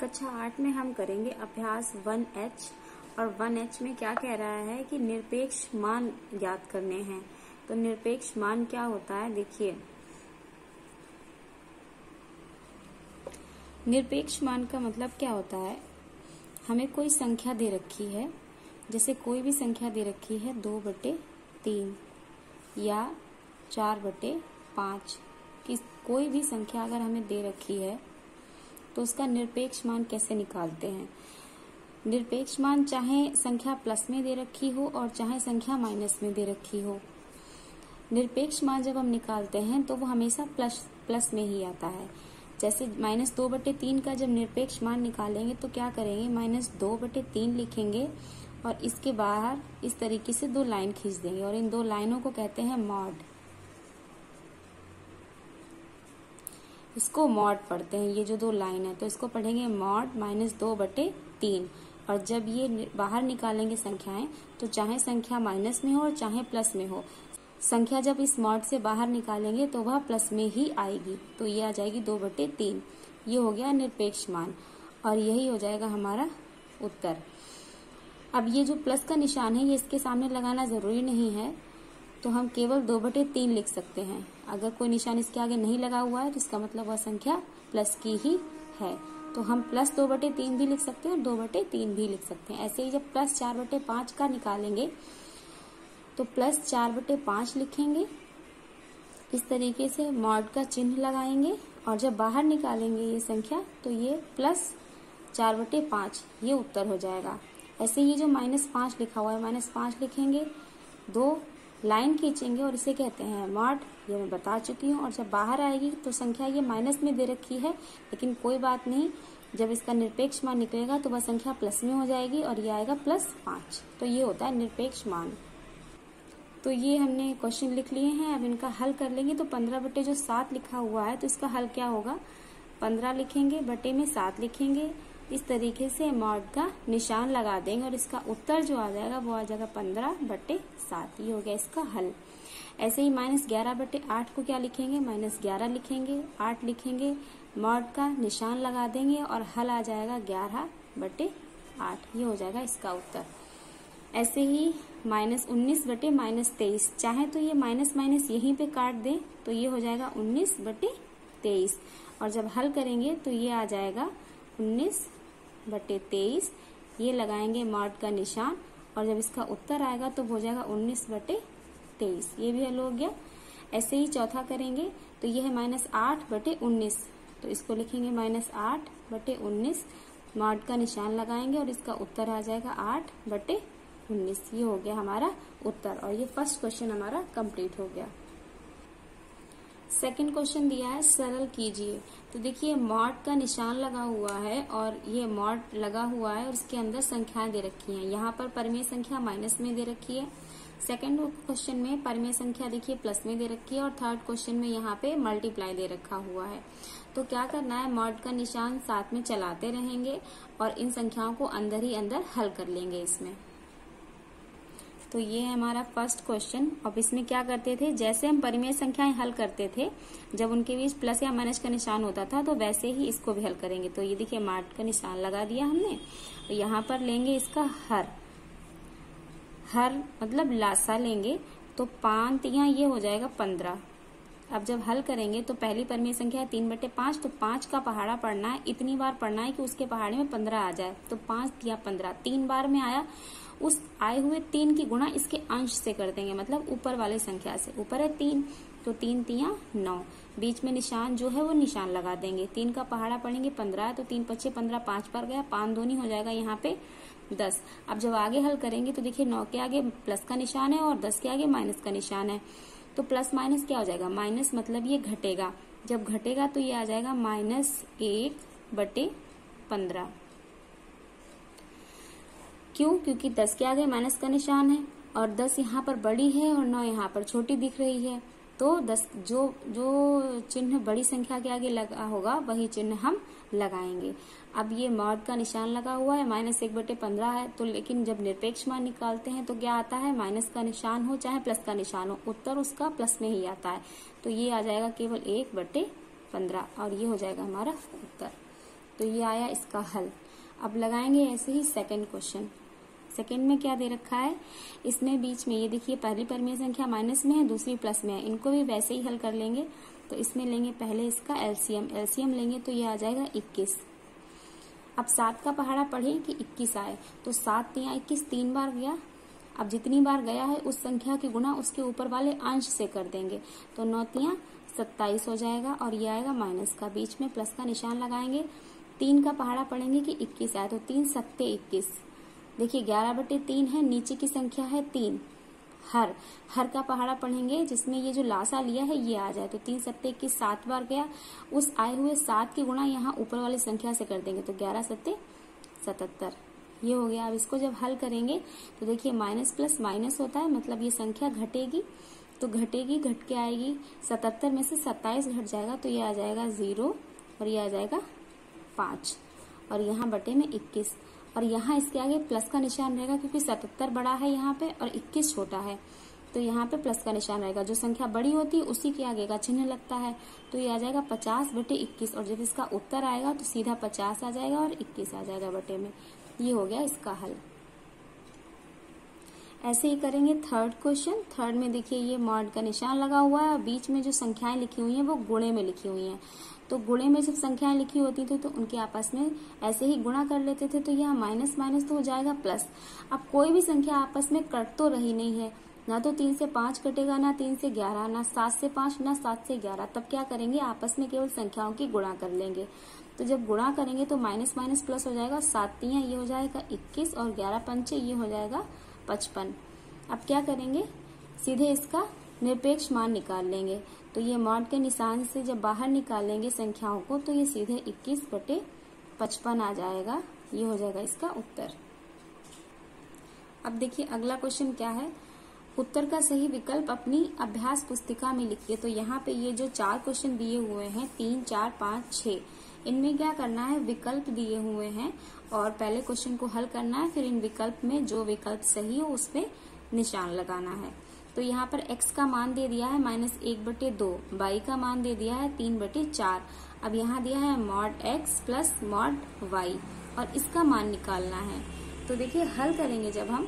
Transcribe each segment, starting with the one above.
कक्षा 8 में हम करेंगे अभ्यास 1H और 1H में क्या कह रहा है कि निरपेक्ष मान ज्ञात करने हैं। तो निरपेक्ष मान क्या होता है, देखिए निरपेक्ष मान का मतलब क्या होता है, हमें कोई संख्या दे रखी है, जैसे कोई भी संख्या दे रखी है 2/3 या 4/5 की कोई भी संख्या अगर हमें दे रखी है तो उसका निरपेक्ष मान कैसे निकालते हैं। निरपेक्ष मान चाहे संख्या प्लस में दे रखी हो और चाहे संख्या माइनस में दे रखी हो, निरपेक्ष मान जब हम निकालते हैं तो वो हमेशा प्लस में ही आता है। जैसे -2/3 का जब निरपेक्ष मान निकालेंगे तो क्या करेंगे, -2/3 लिखेंगे और इसके बाहर इस तरीके से 2 लाइन खींच देंगे और इन 2 लाइनों को कहते हैं मॉड। इसको मॉड पढ़ते हैं, ये जो 2 लाइन है तो इसको पढ़ेंगे मॉड -2/3। और जब ये बाहर निकालेंगे संख्याएं तो चाहे संख्या माइनस में हो और चाहे प्लस में हो, संख्या जब इस मॉड से बाहर निकालेंगे तो वह प्लस में ही आएगी, तो ये आ जाएगी 2/3। ये हो गया निरपेक्ष मान और यही हो जाएगा हमारा उत्तर। अब ये जो प्लस का निशान है ये इसके सामने लगाना जरूरी नहीं है, तो हम केवल 2/3 लिख सकते हैं। अगर कोई निशान इसके आगे नहीं लगा हुआ है तो इसका मतलब वह संख्या प्लस की ही है, तो हम +2/3 भी लिख सकते हैं और 2/3 भी लिख सकते हैं। ऐसे ही जब +4/5 का निकालेंगे तो +4/5 लिखेंगे, इस तरीके से मॉड का चिन्ह लगाएंगे और जब बाहर निकालेंगे ये संख्या तो ये +4/5 ये उत्तर हो जाएगा। ऐसे ही जो -5 लिखा हुआ है, -5 लिखेंगे, 2 लाइन खींचेंगे और इसे कहते हैं मॉड, ये मैं बता चुकी हूँ। और जब बाहर आएगी तो संख्या ये माइनस में दे रखी है, लेकिन कोई बात नहीं, जब इसका निरपेक्ष मान निकलेगा तो वह संख्या प्लस में हो जाएगी और ये आएगा +5। तो ये होता है निरपेक्ष मान। तो ये हमने क्वेश्चन लिख लिए हैं, अब इनका हल कर लेंगे। तो 15/7 लिखा हुआ है तो इसका हल क्या होगा, 15 लिखेंगे, बटे में 7 लिखेंगे, इस तरीके से मॉड का निशान लगा देंगे और इसका उत्तर जो आ जाएगा वो आ जाएगा 15/7। ये हो गया इसका हल। ऐसे ही -11/8 को क्या लिखेंगे, -11 लिखेंगे, 8 लिखेंगे, मॉड का निशान लगा देंगे और हल आ जाएगा 11/8। ये हो जाएगा इसका उत्तर। ऐसे ही -19/-23, चाहे तो ये माइनस यहीं पे काट दें तो ये हो जाएगा 19/23 और जब हल करेंगे तो ये आ जाएगा 19/23। ये लगाएंगे मॉड का निशान और जब इसका उत्तर आएगा तो हो जाएगा 19/23। ये भी हल हो गया। ऐसे ही चौथा करेंगे तो ये है -8/19, तो इसको लिखेंगे -8/19, मॉड का निशान लगाएंगे और इसका उत्तर आ जाएगा 8/19। ये हो गया हमारा उत्तर और ये फर्स्ट क्वेश्चन हमारा कंप्लीट हो गया। सेकंड क्वेश्चन दिया है सरल कीजिए। तो देखिए मॉड का निशान लगा हुआ है और ये मॉड लगा हुआ है और इसके अंदर संख्याएं दे रखी हैं। यहाँ पर परिमेय संख्या माइनस में दे रखी है, सेकंड क्वेश्चन में परिमेय संख्या देखिए प्लस में दे रखी है और थर्ड क्वेश्चन में यहाँ पे मल्टीप्लाई दे रखा हुआ है। तो क्या करना है, मॉड का निशान साथ में चलाते रहेंगे और इन संख्याओं को अंदर ही अंदर हल कर लेंगे इसमें। तो ये है हमारा फर्स्ट क्वेश्चन। अब इसमें क्या करते थे, जैसे हम परिमेय संख्याएं हल करते थे जब उनके बीच प्लस या माइनस का निशान होता था, तो वैसे ही इसको भी हल करेंगे। तो ये देखिए मॉड का निशान लगा दिया हमने, तो यहाँ पर लेंगे इसका हर मतलब लासा लेंगे, तो 5 ये हो जाएगा 15। अब जब हल करेंगे तो पहली परिमेय संख्या है 3/5, तो 5 का पहाड़ा पढ़ना है, इतनी बार पढ़ना है कि उसके पहाड़े में 15 आ जाए। तो 5 या 15 3 बार में आया, उस आए हुए 3 की गुणा इसके अंश से कर देंगे, मतलब ऊपर वाले संख्या से। ऊपर है 3 तो 3 × 9, बीच में निशान जो है वो निशान लगा देंगे। 3 का पहाड़ा पढ़ेंगे 15, तो 3 × 5 = 15, 5 पर गया, 5 दूनी हो जाएगा यहाँ पे 10। अब जब आगे हल करेंगे तो देखिए 9 के आगे प्लस का निशान है और 10 के आगे माइनस का निशान है, तो प्लस माइनस क्या हो जाएगा, माइनस मतलब ये घटेगा। जब घटेगा तो ये आ जाएगा -1/15। क्यों, क्योंकि 10 के आगे माइनस का निशान है और 10 यहाँ पर बड़ी है और 9 यहाँ पर छोटी दिख रही है, तो 10 जो चिन्ह बड़ी संख्या के आगे लगा होगा वही चिन्ह हम लगाएंगे। अब ये मॉड का निशान लगा हुआ है, -1/15 है, तो लेकिन जब निरपेक्ष मान निकालते हैं तो क्या आता है, माइनस का निशान हो चाहे प्लस का निशान हो, उत्तर उसका प्लस में ही आता है। तो ये आ जाएगा केवल 1/15 और ये हो जाएगा हमारा उत्तर। तो ये आया इसका हल। अब लगाएंगे ऐसे ही सेकंड क्वेश्चन। सेकंड में क्या दे रखा है, इसमें बीच में ये देखिए पहली परिमेय संख्या माइनस में है, दूसरी प्लस में है, इनको भी वैसे ही हल कर लेंगे। तो इसमें लेंगे पहले इसका एलसीएम लेंगे तो ये आ जाएगा 21। अब 7 का पहाड़ा पढ़े कि 21 आए, तो 7 या 21 3 बार गया। अब जितनी बार गया है उस संख्या की गुणा उसके ऊपर वाले अंश से कर देंगे, तो 9 तियां 27 हो जाएगा और ये आएगा माइनस का, बीच में प्लस का निशान लगाएंगे। 3 का पहाड़ा पढ़ेंगे कि 21 आए, तो 3 सत्ते 21। देखिए 11/3 है, नीचे की संख्या है 3। हर का पहाड़ा पढ़ेंगे जिसमें ये जो लासा लिया है ये आ जाए, तो 3 सत्ते 21 7 बार गया, उस आए हुए 7 की गुणा यहाँ ऊपर वाली संख्या से कर देंगे, तो 11 सत्ते 77 ये हो गया। अब इसको जब हल करेंगे तो देखिए माइनस प्लस माइनस होता है, मतलब ये संख्या घटेगी, तो घटेगी घट के आएगी, 77 में से 27 घट जाएगा तो ये आ जाएगा 0 और ये आ जाएगा 5 और यहाँ बटे में 21 और यहाँ इसके आगे प्लस का निशान रहेगा क्योंकि 77 बड़ा है यहाँ पे और 21 छोटा है, तो यहाँ पे प्लस का निशान रहेगा। जो संख्या बड़ी होती है उसी के आगे का चिन्ह लगता है, तो ये आ जाएगा 50/21 और जब इसका उत्तर आएगा तो सीधा 50 आ जाएगा और 21 आ जाएगा बटे में। ये हो गया इसका हल। ऐसे ही करेंगे थर्ड क्वेश्चन। थर्ड में देखिए ये मॉड का निशान लगा हुआ है और बीच में जो संख्याएं लिखी हुई हैं वो गुणे में लिखी हुई हैं। तो गुणे में जब संख्याएं लिखी होती थी तो उनके आपस में ऐसे ही गुणा कर लेते थे, तो यह माइनस माइनस तो हो जाएगा प्लस। अब कोई भी संख्या आपस में कट तो रही नहीं है, ना तो 3 से 5 कटेगा, ना 3 से 11, ना 7 से 5, ना 7 से 11। तब क्या करेंगे, आपस में केवल संख्याओं की गुणा कर लेंगे। तो जब गुणा करेंगे तो माइनस माइनस प्लस हो जाएगा, 7 तियां ये हो जाएगा 21 और 11 पंचे ये हो जाएगा 55। अब क्या करेंगे, सीधे इसका निरपेक्ष मान निकाल लेंगे। तो ये मॉड के निशान से जब बाहर निकालेंगे संख्याओं को तो ये सीधे 21/55 आ जाएगा, ये हो जाएगा इसका उत्तर। अब देखिए अगला क्वेश्चन क्या है, उत्तर का सही विकल्प अपनी अभ्यास पुस्तिका में लिखिए। तो यहाँ पे ये जो 4 क्वेश्चन दिए हुए हैं 3, 4, 5, 6, इनमें क्या करना है, विकल्प दिए हुए हैं और पहले क्वेश्चन को हल करना है, फिर इन विकल्प में जो विकल्प सही हो उस पे निशान लगाना है। तो यहाँ पर x का मान दे दिया है -1/2, y का मान दे दिया है 3/4। अब यहाँ दिया है mod x plus mod y और इसका मान निकालना है। तो देखिए हल करेंगे जब हम,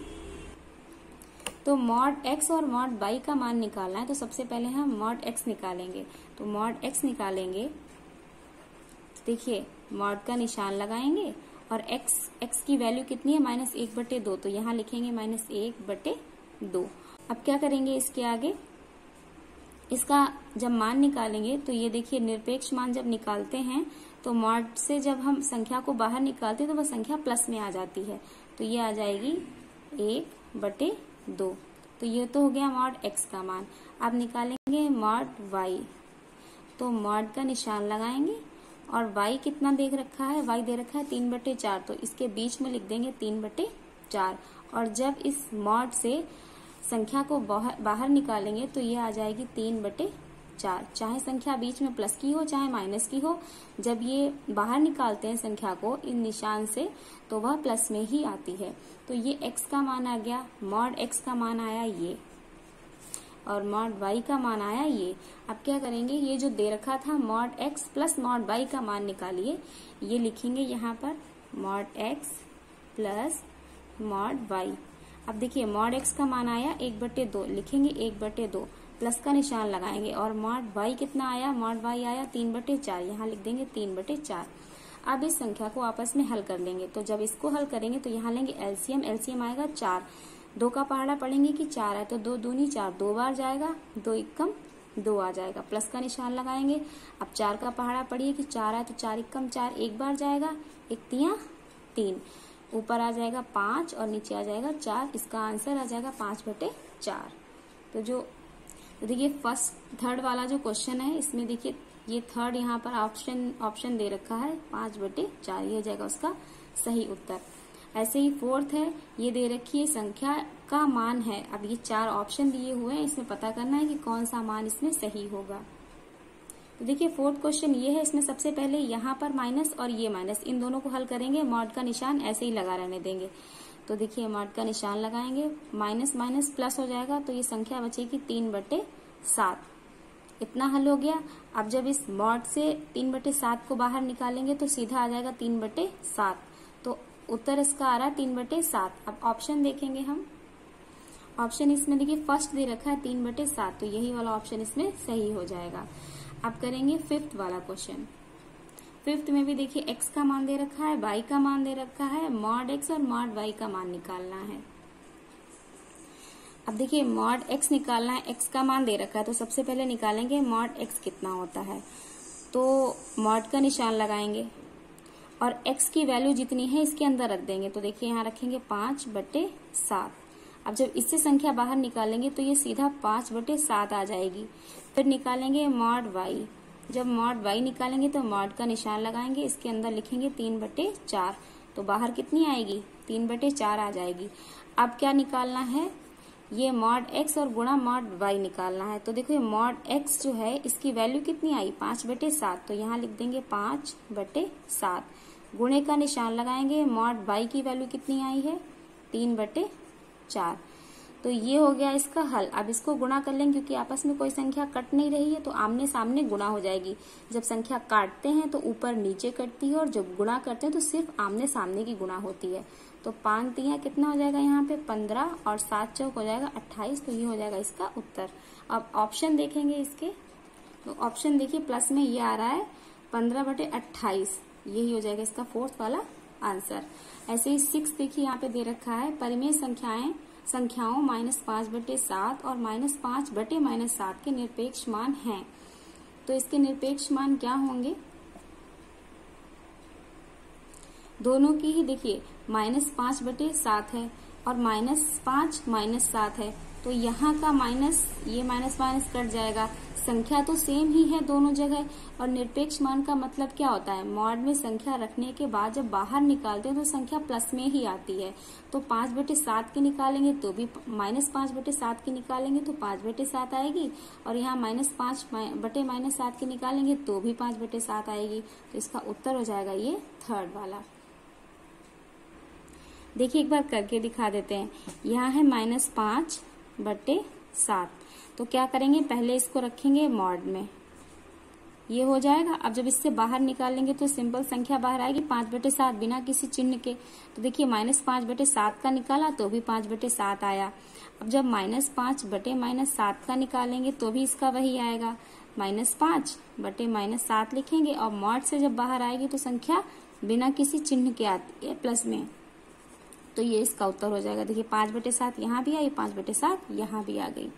तो मॉड x और मॉड y का मान निकालना है, तो सबसे पहले हम मॉड x निकालेंगे। तो मॉड x निकालेंगे, तो देखिए मॉड का निशान लगाएंगे और x की वैल्यू कितनी है -1/2, तो यहाँ लिखेंगे -1/2। अब क्या करेंगे, इसके आगे इसका जब मान निकालेंगे तो ये देखिए निरपेक्ष मान जब निकालते हैं तो मॉड से जब हम संख्या को बाहर निकालते हैं तो वह संख्या प्लस में आ जाती है, तो ये आ जाएगी 1/2। तो ये तो हो गया मॉड x का मान। अब निकालेंगे मॉड y, तो मॉड का निशान लगाएंगे और y कितना देख रखा है, y दे रखा है 3/4, तो इसके बीच में लिख देंगे 3/4 और जब इस मॉड से संख्या को बाहर निकालेंगे तो ये आ जाएगी 3/4। चाहे संख्या बीच में प्लस की हो चाहे माइनस की हो, जब ये बाहर निकालते हैं संख्या को इन निशान से तो वह प्लस में ही आती है। तो ये x का मान आ गया, मॉड x का मान आया ये और मॉड y का मान आया ये। अब क्या करेंगे, ये जो दे रखा था mod x plus mod y का मान निकालिए, ये लिखेंगे यहाँ पर mod x plus mod y। अब देखिए मॉड x का मान आया 1/2, लिखेंगे 1/2, प्लस का निशान लगाएंगे और मॉड y कितना आया, मॉड y आया 3/4, यहाँ लिख देंगे 3/4। अब इस संख्या को आपस में हल कर लेंगे। तो जब इसको हल करेंगे तो यहाँ लेंगे एलसीएम आएगा 4, 2 का पहाड़ा पढ़ेंगे कि 4 है तो 2 दूनी 4, 2 बार जाएगा, 2 एकम 2 आ जाएगा, प्लस का निशान लगाएंगे। अब 4 का पहाड़ा पढ़िए कि 4 है तो 4 एकम 4, 1 बार जाएगा, 1 तियां 3, ऊपर आ जाएगा 5 और नीचे आ जाएगा 4, इसका आंसर आ जाएगा 5/4। तो देखिए फर्स्ट थर्ड वाला जो क्वेश्चन है इसमें देखिए ये थर्ड यहाँ पर ऑप्शन दे रखा है 5/4, ये हो जाएगा उसका सही उत्तर। ऐसे ही फोर्थ है, ये दे रखी है संख्या का मान है। अब ये 4 ऑप्शन दिए हुए हैं, इसमें पता करना है कि कौन सा मान इसमें सही होगा। तो देखिए फोर्थ क्वेश्चन ये है, इसमें सबसे पहले यहाँ पर माइनस और ये माइनस, इन दोनों को हल करेंगे, मॉड का निशान ऐसे ही लगा रहने देंगे। तो देखिए मॉड का निशान लगाएंगे, माइनस माइनस प्लस हो जाएगा तो ये संख्या बचेगी 3/7। इतना हल हो गया। अब जब इस मॉड से 3/7 को बाहर निकालेंगे तो सीधा आ जाएगा 3/7। तो उत्तर इसका आ रहा है 3/7। अब ऑप्शन देखेंगे हम। ऑप्शन इसमें देखिए फर्स्ट दे रखा है 3/7, तो यही वाला ऑप्शन इसमें सही हो जाएगा। अब करेंगे फिफ्थ वाला क्वेश्चन। फिफ्थ में भी देखिए x का मान दे रखा है, y का मान दे रखा है, मॉड x और मॉड y का मान निकालना है। अब देखिए मॉड x निकालना है, x का मान दे रखा है, तो सबसे पहले निकालेंगे मॉड x कितना होता है। तो मॉड का निशान लगाएंगे और x की वैल्यू जितनी है इसके अंदर रख देंगे। तो देखिए यहाँ रखेंगे 5/7। अब जब इससे संख्या बाहर निकालेंगे तो ये सीधा 5/7 आ जाएगी। फिर निकालेंगे मॉड y। जब मॉड y निकालेंगे तो मॉड का निशान लगाएंगे, इसके अंदर लिखेंगे 3/4। तो बाहर कितनी आएगी? 3/4 आ जाएगी। अब क्या निकालना है? ये मॉड x और गुणा मॉड y निकालना है। तो देखो मॉड x जो है इसकी वैल्यू कितनी आई? 5/7। तो यहाँ लिख देंगे 5/7। गुणे का निशान लगाएंगे, मॉड y की वैल्यू कितनी आई है? 3/4। तो ये हो गया इसका हल। अब इसको गुणा कर लेंगे, क्योंकि आपस में कोई संख्या कट नहीं रही है तो आमने सामने गुणा हो जाएगी। जब संख्या काटते हैं तो ऊपर नीचे कटती है और जब गुणा करते हैं तो सिर्फ आमने सामने की गुणा होती है। तो 5 तिया कितना हो जाएगा यहाँ पे? 15 और 7 चौक हो जाएगा 28। तो ये हो जाएगा इसका उत्तर। अब ऑप्शन देखेंगे इसके। तो ऑप्शन देखिए प्लस में ये आ रहा है 15/28। यही हो जाएगा इसका फोर्थ वाला आंसर। ऐसे ही 6 देखिए यहाँ पे दे रखा है, परिमेय संख्याओं -5/7 और -5/-7 के निरपेक्ष मान हैं। तो इसके निरपेक्ष मान क्या होंगे? दोनों की ही देखिए -5/7 है और -5 -7 है। तो यहाँ का माइनस, ये माइनस माइनस कट जाएगा। संख्या तो सेम ही है दोनों जगह। और निरपेक्ष मान का मतलब क्या होता है? मॉड में संख्या रखने के बाद जब बाहर निकालते हैं तो संख्या प्लस में ही आती है। तो 5/7 की निकालेंगे तो भी -5/7 की निकालेंगे तो 5/7 आएगी, और यहाँ -5/-7 की निकालेंगे तो भी 5/7 आएगी। तो इसका उत्तर हो जाएगा ये थर्ड वाला। देखिए एक बार करके दिखा देते हैं। यहाँ है -5/7। तो क्या करेंगे? पहले इसको रखेंगे मॉड में, ये हो जाएगा। अब जब इससे बाहर निकालेंगे तो सिंपल संख्या बाहर आएगी 5/7 बिना किसी चिन्ह के। तो देखिए -5/7 का निकाला तो भी 5/7 आया। अब जब -5/-7 का निकालेंगे तो भी इसका वही आएगा, -5/-7 लिखेंगे और मॉड से जब बाहर आएगी तो संख्या बिना किसी चिन्ह के आती है प्लस में। तो ये इसका उत्तर हो जाएगा। देखिए 5/7 यहाँ भी आई, 5/7 यहाँ भी आ गई।